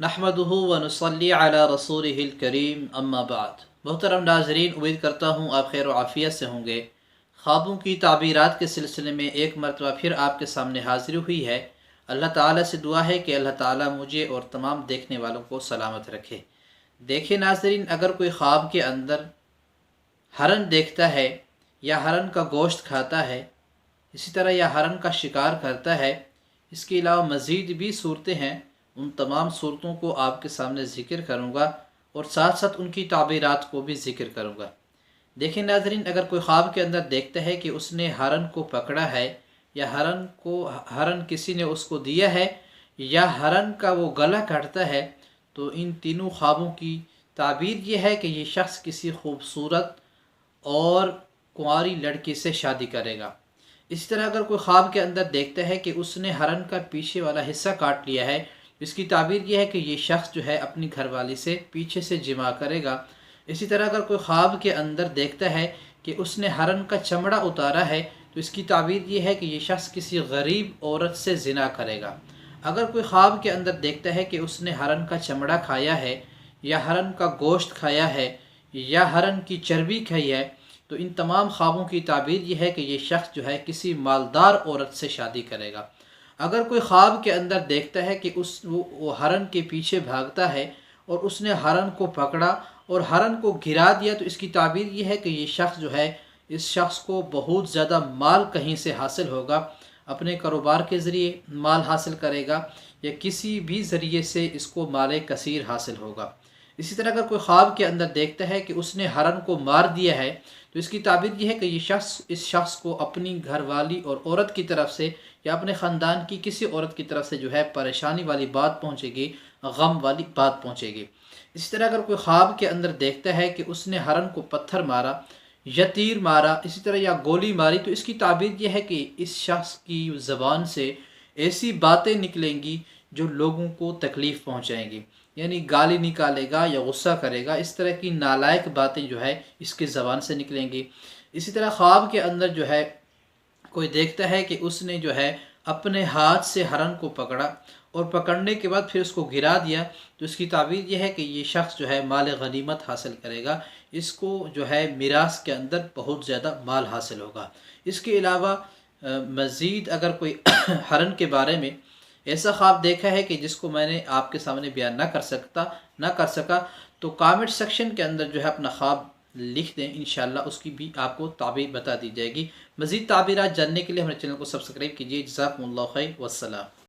نحمدہ و نصلی علی رسولہ الکریم اما بعد۔ محترم ناظرین، امید کرتا ہوں آپ خیر و عافیت سے ہوں گے۔ خوابوں کی تعبیرات کے سلسلے میں ایک مرتبہ پھر آپ کے سامنے حاضر ہوئی ہے۔ اللہ تعالیٰ سے دعا ہے کہ اللہ تعالیٰ مجھے اور تمام دیکھنے والوں کو سلامت رکھے۔ دیکھیں ناظرین، اگر کوئی خواب کے اندر ہرن دیکھتا ہے یا ہرن کا گوشت کھاتا ہے، اسی طرح یا ہرن کا شکار کرتا ہے، اس کے علاوہ مزید بھی صورتیں ہیں، ان تمام صورتوں کو آپ کے سامنے ذکر کروں گا اور ساتھ ساتھ ان کی تعبیرات کو بھی ذکر کروں گا۔ دیکھیں ناظرین، اگر کوئی خواب کے اندر دیکھتا ہے کہ اس نے ہرن کو پکڑا ہے یا ہرن کسی نے اس کو دیا ہے یا ہرن کا وہ گلا کاٹتا ہے، تو ان تینوں خوابوں کی تعبیر یہ ہے کہ یہ شخص کسی خوبصورت اور کنواری لڑکی سے شادی کرے گا۔ اسی طرح اگر کوئی خواب کے اندر دیکھتا ہے کہ اس نے ہرن کا پیچھے والا حصہ کاٹ لیا ہے، اس کی تعبیر یہ ہے کہ یہ شخص جو ہے اپنی گھر والی سے پیچھے سے جمع کرے گا۔ اسی طرح اگر کوئی خواب کے اندر دیکھتا ہے کہ اس نے ہرن کا چمڑا اتارا ہے، تو اس کی تعبیر یہ ہے کہ یہ شخص کسی غریب عورت سے زنا کرے گا۔ اگر کوئی خواب کے اندر دیکھتا ہے کہ اس نے ہرن کا چمڑا کھایا ہے یا ہرن کا گوشت کھایا ہے یا ہرن کی چربی کھائی ہے، تو ان تمام خوابوں کی تعبیر یہ ہے کہ یہ شخص جو ہے کسی مالدار عورت سے شادی کرے گا۔ اگر کوئی خواب کے اندر دیکھتا ہے کہ وہ ہرن کے پیچھے بھاگتا ہے اور اس نے ہرن کو پکڑا اور ہرن کو گرا دیا، تو اس کی تعبیر یہ ہے کہ یہ شخص جو ہے، اس شخص کو بہت زیادہ مال کہیں سے حاصل ہوگا، اپنے کاروبار کے ذریعے مال حاصل کرے گا یا کسی بھی ذریعے سے اس کو مال کثیر حاصل ہوگا۔ اسی طرح اگر کوئی خواب کے اندر دیکھتا ہے کہ اس نے ہرن کو مار دیا ہے، تو اس کی تعبیر یہ ہے کہ اس شخص کو اپنی گھر والی اور عورت کی طرف سے یا اپنے خاندان کی کسی عورت کی طرف سے جو ہے پریشانی والی بات پہنچے گی، غم والی بات پہنچے گی۔ اسی طرح اگر کوئی خواب کے اندر دیکھتا ہے کہ اس نے ہرن کو پتھر مارا یا تیر مارا، اسی طرح یا گولی ماری، تو اس کی تعبیر یہ ہے کہ اس شخص کی زبان سے ایسی باتیں نکلیں گی جو لوگوں کو تکلیف پہنچائیں گی، یعنی گالی نکالے گا یا غصہ کرے گا، اس طرح کی نالائق باتیں جو ہے اس کی زبان سے نکلیں گی۔ اسی طرح خواب کے اندر جو ہے کوئی دیکھتا ہے کہ اس نے جو ہے اپنے ہاتھ سے ہرن کو پکڑا اور پکڑنے کے بعد پھر اس کو گرا دیا، تو اس کی تعبیر یہ ہے کہ یہ شخص جو ہے مال غنیمت حاصل کرے گا، اس کو جو ہے میراث کے اندر بہت زیادہ مال حاصل ہوگا۔ اس کے علاوہ مزید اگر کوئی ہرن کے بارے میں ایسا خواب دیکھا ہے کہ جس کو میں نے آپ کے سامنے بیان نہ کر سکا، تو کامنٹ سیکشن کے اندر جو ہے اپنا خواب لکھ دیں، انشاءاللہ اس کی بھی آپ کو تعبیر بتا دی جائے گی۔ مزید تعبیرات جاننے کے لیے ہمارے چینل کو سبسکرائب کیجیے۔ جزاکم اللہ خیر، والسلام۔